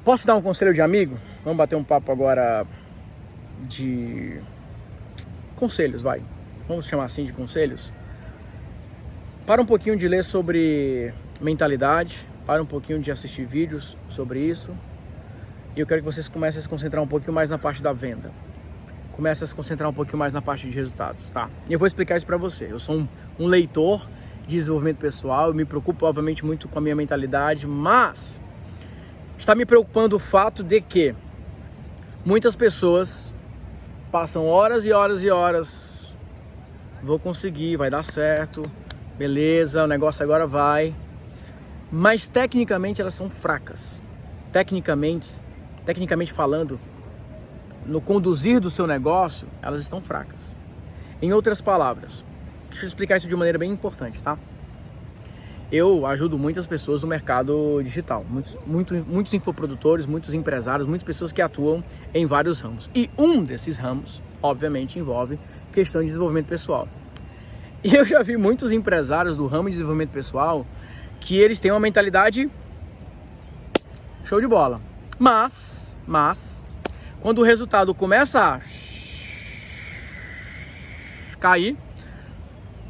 Posso dar um conselho de amigo? Vamos bater um papo agora de conselhos, vai. Vamos chamar assim de conselhos. Para um pouquinho de ler sobre mentalidade, para um pouquinho de assistir vídeos sobre isso. E eu quero que vocês comecem a se concentrar um pouquinho mais na parte da venda. Comecem a se concentrar um pouquinho mais na parte de resultados, tá? E eu vou explicar isso para você. Eu sou um leitor de desenvolvimento pessoal, eu me preocupo obviamente muito com a minha mentalidade, mas está me preocupando o fato de que muitas pessoas passam horas e horas e horas, vou conseguir, vai dar certo, beleza, o negócio agora vai, mas tecnicamente elas são fracas. Tecnicamente falando, no conduzir do seu negócio, elas estão fracas. Em outras palavras, deixa eu explicar isso de maneira bem importante, tá? Eu ajudo muitas pessoas no mercado digital, muitos infoprodutores, muitos empresários, muitas pessoas que atuam em vários ramos. E um desses ramos, obviamente, envolve questão de desenvolvimento pessoal. E eu já vi muitos empresários do ramo de desenvolvimento pessoal que eles têm uma mentalidade show de bola. Mas, quando o resultado começa a cair,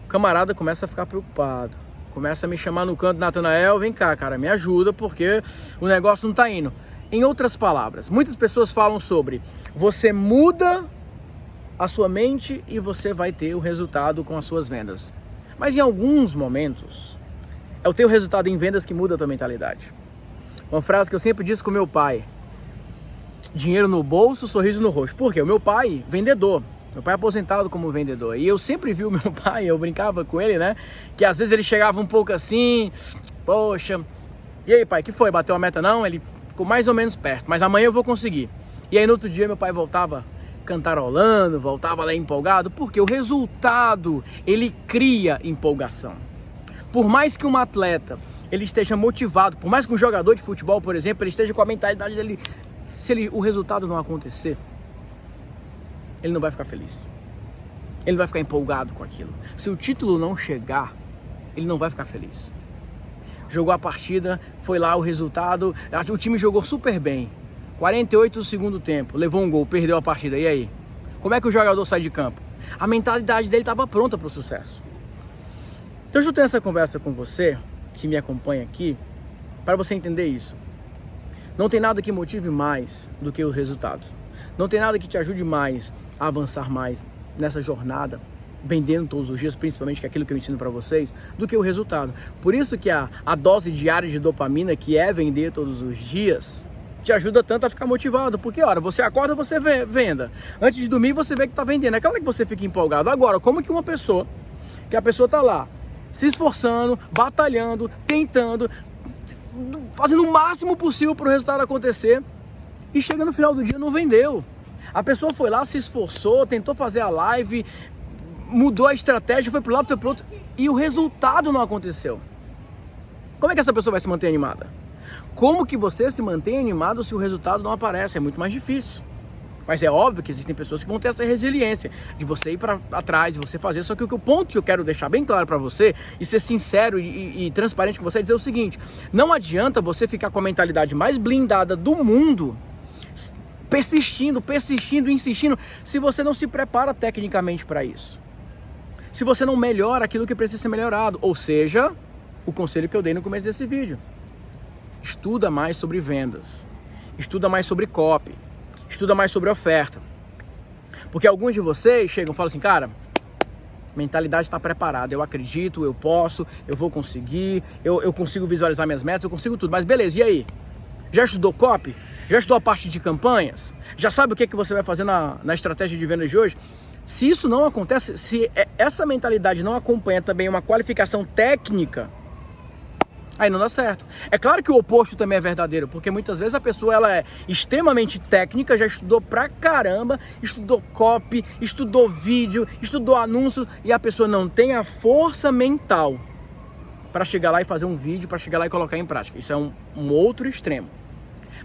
o camarada começa a ficar preocupado. Começa a me chamar no canto, Natanael, vem cá, cara, me ajuda, porque o negócio não tá indo. Em outras palavras, muitas pessoas falam sobre você muda a sua mente e você vai ter o resultado com as suas vendas. Mas em alguns momentos, é o teu resultado em vendas que muda a tua mentalidade. Uma frase que eu sempre disse com meu pai: dinheiro no bolso, sorriso no rosto. Por quê? O meu pai, vendedor. Meu pai é aposentado como vendedor. E eu sempre vi o meu pai, eu brincava com ele, né? Que às vezes ele chegava um pouco assim, poxa, e aí pai, que foi? Bateu a meta não? Ele ficou mais ou menos perto, mas amanhã eu vou conseguir. E aí no outro dia meu pai voltava cantarolando, voltava lá empolgado, porque o resultado, ele cria empolgação. Por mais que um atleta, ele esteja motivado, por mais que um jogador de futebol, por exemplo, ele esteja com a mentalidade dele, se o resultado não acontecer, ele não vai ficar feliz. Ele não vai ficar empolgado com aquilo. Se o título não chegar, ele não vai ficar feliz. Jogou a partida, foi lá o resultado, o time jogou super bem. 48 do segundo tempo, levou um gol, perdeu a partida. E aí? Como é que o jogador sai de campo? A mentalidade dele estava pronta para o sucesso. Então eu tenho essa conversa com você, que me acompanha aqui, para você entender isso. Não tem nada que motive mais do que o resultado. Não tem nada que te ajude mais a avançar mais nessa jornada, vendendo todos os dias, principalmente, que é aquilo que eu ensino para vocês, do que o resultado. Por isso que a dose diária de dopamina, que é vender todos os dias, te ajuda tanto a ficar motivado. Porque, olha, você acorda, você venda. Antes de dormir, você vê que tá vendendo. É claro que você fica empolgado. Agora, como que uma pessoa, que a pessoa tá lá, se esforçando, batalhando, tentando, fazendo o máximo possível para o resultado acontecer, e chega no final do dia não vendeu. A pessoa foi lá, se esforçou, tentou fazer a live, mudou a estratégia, foi pro lado, foi pro outro, e o resultado não aconteceu. Como é que essa pessoa vai se manter animada? Como que você se mantém animado se o resultado não aparece? É muito mais difícil. Mas é óbvio que existem pessoas que vão ter essa resiliência de você ir para trás, de você fazer. Só que o ponto que eu quero deixar bem claro para você, e ser sincero e transparente com você, é dizer o seguinte: não adianta você ficar com a mentalidade mais blindada do mundo, persistindo, insistindo, se você não se prepara tecnicamente para isso. Se você não melhora aquilo que precisa ser melhorado. Ou seja, o conselho que eu dei no começo desse vídeo: estuda mais sobre vendas, estuda mais sobre copy, estuda mais sobre oferta. Porque alguns de vocês chegam e falam assim: cara, mentalidade está preparada, eu acredito, eu posso, eu vou conseguir, eu consigo visualizar minhas metas, eu consigo tudo. Mas beleza, e aí? Já estudou copy? Já estudou a parte de campanhas? Já sabe o que você vai fazer na estratégia de vendas de hoje? Se isso não acontece, se essa mentalidade não acompanha também uma qualificação técnica, aí não dá certo. É claro que o oposto também é verdadeiro, porque muitas vezes a pessoa ela é extremamente técnica, já estudou pra caramba, estudou copy, estudou vídeo, estudou anúncio, e a pessoa não tem a força mental para chegar lá e fazer um vídeo, para chegar lá e colocar em prática. Isso é um outro extremo.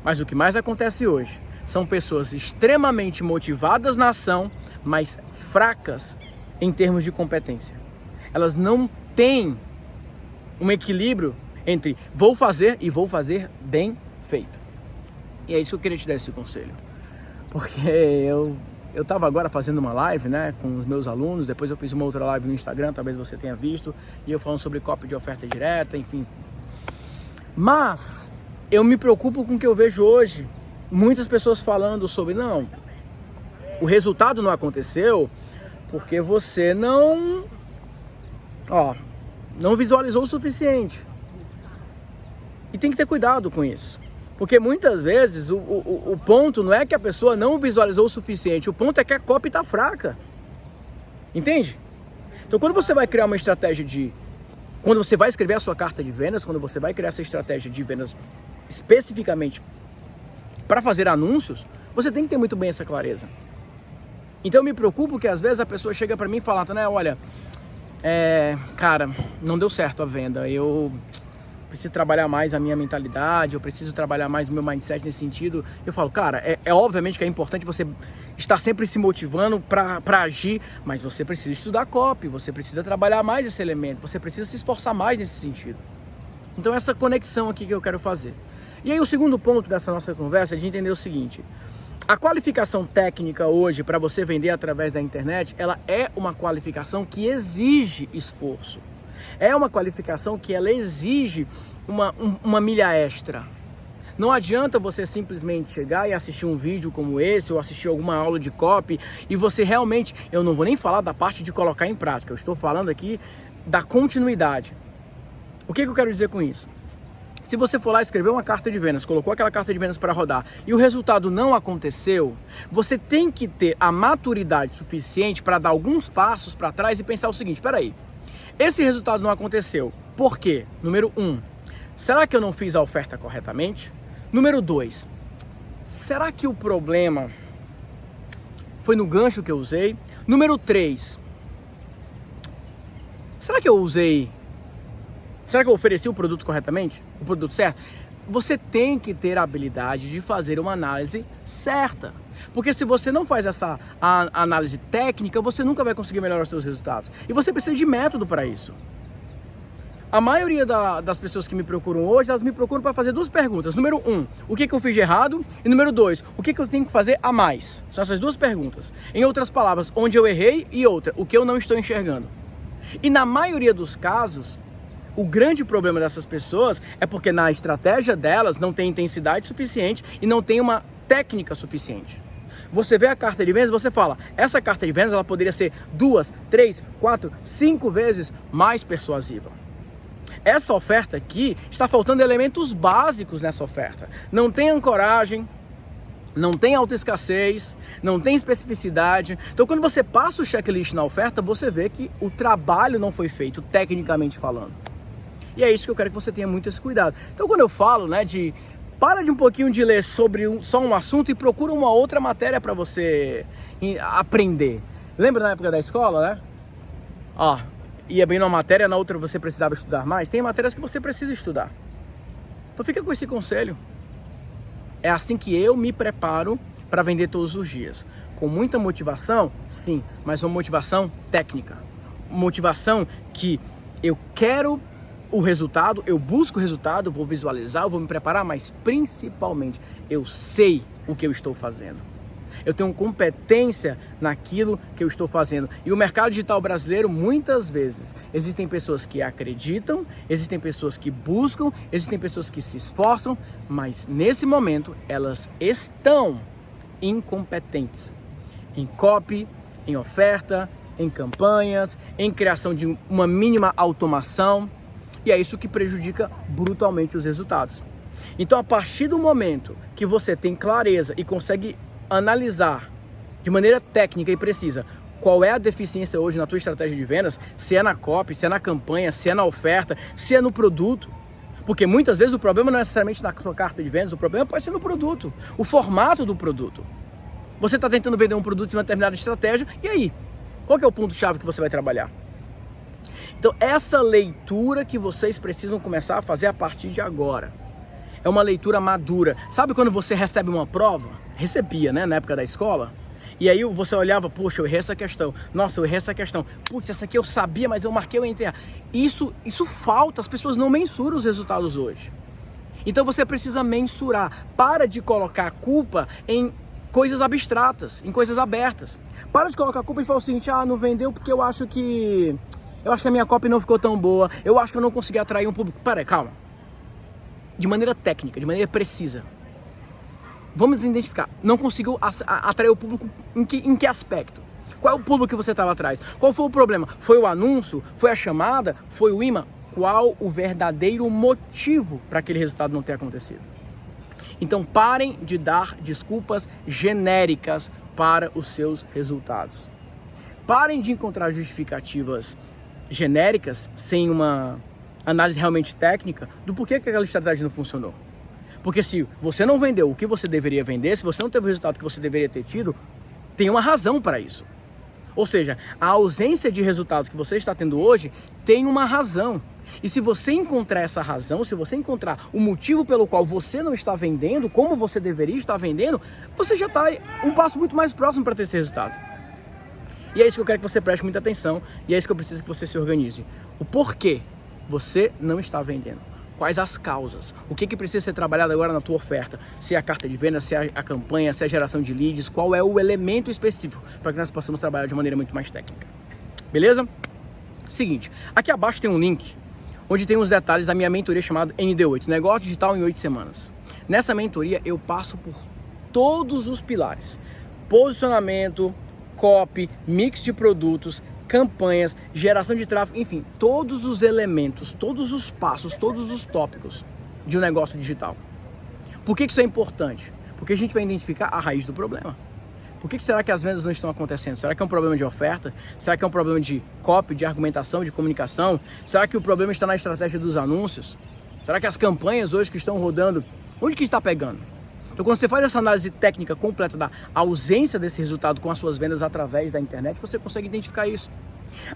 Mas o que mais acontece hoje são pessoas extremamente motivadas na ação, mas fracas em termos de competência. Elas não têm um equilíbrio entre vou fazer e vou fazer bem feito. E é isso que eu queria te dar esse conselho. Porque eu estava agora fazendo uma live, né, com os meus alunos, depois eu fiz uma outra live no Instagram, talvez você tenha visto, e eu falando sobre copy de oferta direta, enfim. Mas eu me preocupo com o que eu vejo hoje. Muitas pessoas falando sobre, não, o resultado não aconteceu porque você não visualizou o suficiente. E tem que ter cuidado com isso. Porque muitas vezes o ponto não é que a pessoa não visualizou o suficiente, o ponto é que a copy está fraca. Entende? Então quando você vai criar uma estratégia quando você vai escrever a sua carta de vendas, quando você vai criar essa estratégia de vendas especificamente para fazer anúncios, você tem que ter muito bem essa clareza. Então eu me preocupo que às vezes a pessoa chega para mim e fala, né, olha, cara, não deu certo a venda, eu preciso trabalhar mais a minha mentalidade, eu preciso trabalhar mais o meu mindset nesse sentido. Eu falo, cara, obviamente que é importante você estar sempre se motivando para agir, mas você precisa estudar copy, você precisa trabalhar mais esse elemento, você precisa se esforçar mais nesse sentido. Então essa conexão aqui que eu quero fazer. E aí o segundo ponto dessa nossa conversa é de entender o seguinte: a qualificação técnica hoje para você vender através da internet, ela é uma qualificação que exige esforço. É uma qualificação que ela exige uma milha extra. Não adianta você simplesmente chegar e assistir um vídeo como esse ou assistir alguma aula de copy e você realmente, eu não vou nem falar da parte de colocar em prática, eu estou falando aqui da continuidade. O que eu quero dizer com isso? Se você for lá escrever uma carta de vendas, colocou aquela carta de vendas para rodar e o resultado não aconteceu, você tem que ter a maturidade suficiente para dar alguns passos para trás e pensar o seguinte: espera aí, esse resultado não aconteceu, por quê? Número 1, será que eu não fiz a oferta corretamente? Número 2, será que o problema foi no gancho que eu usei? Número 3, será que eu ofereci o produto corretamente? O produto certo? Você tem que ter a habilidade de fazer uma análise certa. Porque se você não faz essa análise técnica, você nunca vai conseguir melhorar os seus resultados. E você precisa de método para isso. A maioria das pessoas que me procuram hoje, elas me procuram para fazer duas perguntas. Número 1, o que eu fiz de errado? E número 2, o que eu tenho que fazer a mais? São essas duas perguntas. Em outras palavras, onde eu errei e outra, o que eu não estou enxergando. E na maioria dos casos, o grande problema dessas pessoas é porque na estratégia delas não tem intensidade suficiente e não tem uma técnica suficiente. Você vê a carta de vendas, você fala, essa carta de vendas ela poderia ser 2, 3, 4, 5 vezes mais persuasiva. Essa oferta aqui, está faltando elementos básicos nessa oferta. Não tem ancoragem, não tem autoescassez, não tem especificidade. Então quando você passa o checklist na oferta, você vê que o trabalho não foi feito, tecnicamente falando. E é isso que eu quero que você tenha muito esse cuidado. Então quando eu falo, né, para de um pouquinho de ler sobre só um assunto e procura uma outra matéria para você aprender. Lembra na época da escola, né? Ia bem numa matéria, na outra você precisava estudar mais. Tem matérias que você precisa estudar. Então fica com esse conselho. É assim que eu me preparo para vender todos os dias. Com muita motivação, sim, mas uma motivação técnica. Motivação que eu quero o resultado, eu busco o resultado, vou visualizar, eu vou me preparar, mas principalmente eu sei o que eu estou fazendo. Eu tenho competência naquilo que eu estou fazendo. E o mercado digital brasileiro, muitas vezes, existem pessoas que acreditam, existem pessoas que buscam, existem pessoas que se esforçam, mas nesse momento elas estão incompetentes em copy, em oferta, em campanhas, em criação de uma mínima automação. E é isso que prejudica brutalmente os resultados. Então, a partir do momento que você tem clareza e consegue analisar de maneira técnica e precisa qual é a deficiência hoje na tua estratégia de vendas, se é na copy, se é na campanha, se é na oferta, se é no produto. Porque muitas vezes o problema não é necessariamente na sua carta de vendas, o problema pode ser no produto, o formato do produto. Você está tentando vender um produto de uma determinada estratégia, e aí? Qual que é o ponto-chave que você vai trabalhar? Então, essa leitura que vocês precisam começar a fazer a partir de agora. É uma leitura madura. Sabe quando você recebe uma prova? Recebia, né, na época da escola. E aí você olhava, poxa, eu errei essa questão. Nossa, eu errei essa questão. Putz, essa aqui eu sabia, mas eu marquei o ENTR. Isso falta, as pessoas não mensuram os resultados hoje. Então você precisa mensurar. Para de colocar a culpa em coisas abstratas, em coisas abertas. Para de colocar a culpa e falar o seguinte: não vendeu porque eu acho que a minha copy não ficou tão boa, eu acho que eu não consegui atrair um público. Pera aí, calma. De maneira técnica, de maneira precisa. Vamos identificar. Não conseguiu atrair o público em que aspecto? Qual é o público que você estava atrás? Qual foi o problema? Foi o anúncio? Foi a chamada? Foi o imã? Qual o verdadeiro motivo para aquele resultado não ter acontecido? Então parem de dar desculpas genéricas para os seus resultados. Parem de encontrar justificativas genéricas sem uma análise realmente técnica do porquê que aquela estratégia não funcionou. Porque se você não vendeu o que você deveria vender, se você não teve o resultado que você deveria ter tido, tem uma razão para isso. Ou seja, a ausência de resultados que você está tendo hoje tem uma razão. E se você encontrar essa razão, se você encontrar o motivo pelo qual você não está vendendo, como você deveria estar vendendo, você já está um passo muito mais próximo para ter esse resultado. E é isso que eu quero que você preste muita atenção, e é isso que eu preciso que você se organize. O porquê você não está vendendo. Quais as causas? O que precisa ser trabalhado agora na tua oferta? Se é a carta de venda, se é a campanha, se é a geração de leads, qual é o elemento específico para que nós possamos trabalhar de maneira muito mais técnica. Beleza? Seguinte, aqui abaixo tem um link onde tem os detalhes da minha mentoria chamada ND8, Negócio Digital em 8 Semanas. Nessa mentoria eu passo por todos os pilares: posicionamento, copy, mix de produtos, campanhas, geração de tráfego, enfim, todos os elementos, todos os passos, todos os tópicos de um negócio digital. Por que isso é importante? Porque a gente vai identificar a raiz do problema. Por que será que as vendas não estão acontecendo? Será que é um problema de oferta? Será que é um problema de copy, de argumentação, de comunicação? Será que o problema está na estratégia dos anúncios? Será que as campanhas hoje que estão rodando, onde que está pegando? Então, quando você faz essa análise técnica completa da ausência desse resultado com as suas vendas através da internet, você consegue identificar isso.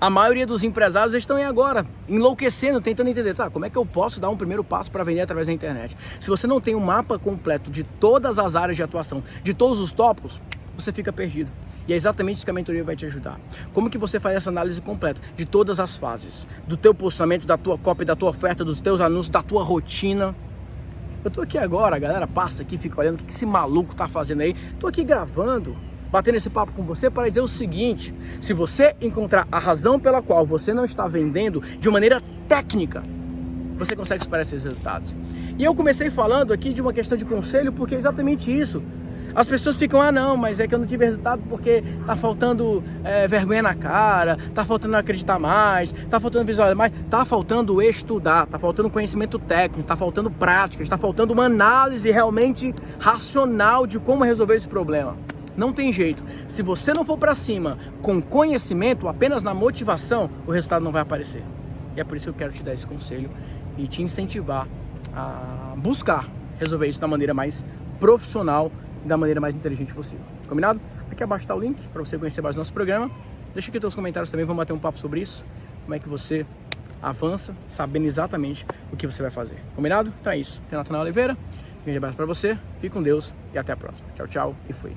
A maioria dos empresários estão aí agora, enlouquecendo, tentando entender, como é que eu posso dar um primeiro passo para vender através da internet? Se você não tem um mapa completo de todas as áreas de atuação, de todos os tópicos, você fica perdido. E é exatamente isso que a mentoria vai te ajudar. Como que você faz essa análise completa de todas as fases, do teu posicionamento, da tua copy, da tua oferta, dos teus anúncios, da tua rotina. Eu tô aqui agora, a galera passa aqui, fica olhando o que esse maluco tá fazendo aí. Tô aqui gravando, batendo esse papo com você para dizer o seguinte: se você encontrar a razão pela qual você não está vendendo de maneira técnica, você consegue superar esses resultados. E eu comecei falando aqui de uma questão de conselho, porque é exatamente isso. As pessoas ficam, não, mas é que eu não tive resultado porque tá faltando vergonha na cara, tá faltando acreditar mais, tá faltando visualizar mais, tá faltando estudar, tá faltando conhecimento técnico, tá faltando práticas, tá faltando uma análise realmente racional de como resolver esse problema. Não tem jeito. Se você não for para cima com conhecimento, apenas na motivação, o resultado não vai aparecer. E é por isso que eu quero te dar esse conselho e te incentivar a buscar resolver isso da maneira mais profissional, da maneira mais inteligente possível. Combinado? Aqui abaixo está o link para você conhecer mais do nosso programa. Deixa aqui os teus comentários também, vamos bater um papo sobre isso. Como é que você avança, sabendo exatamente o que você vai fazer. Combinado? Então é isso. Aqui é Natanael Oliveira. Um grande abraço para você, fique com Deus e até a próxima. Tchau, tchau e fui.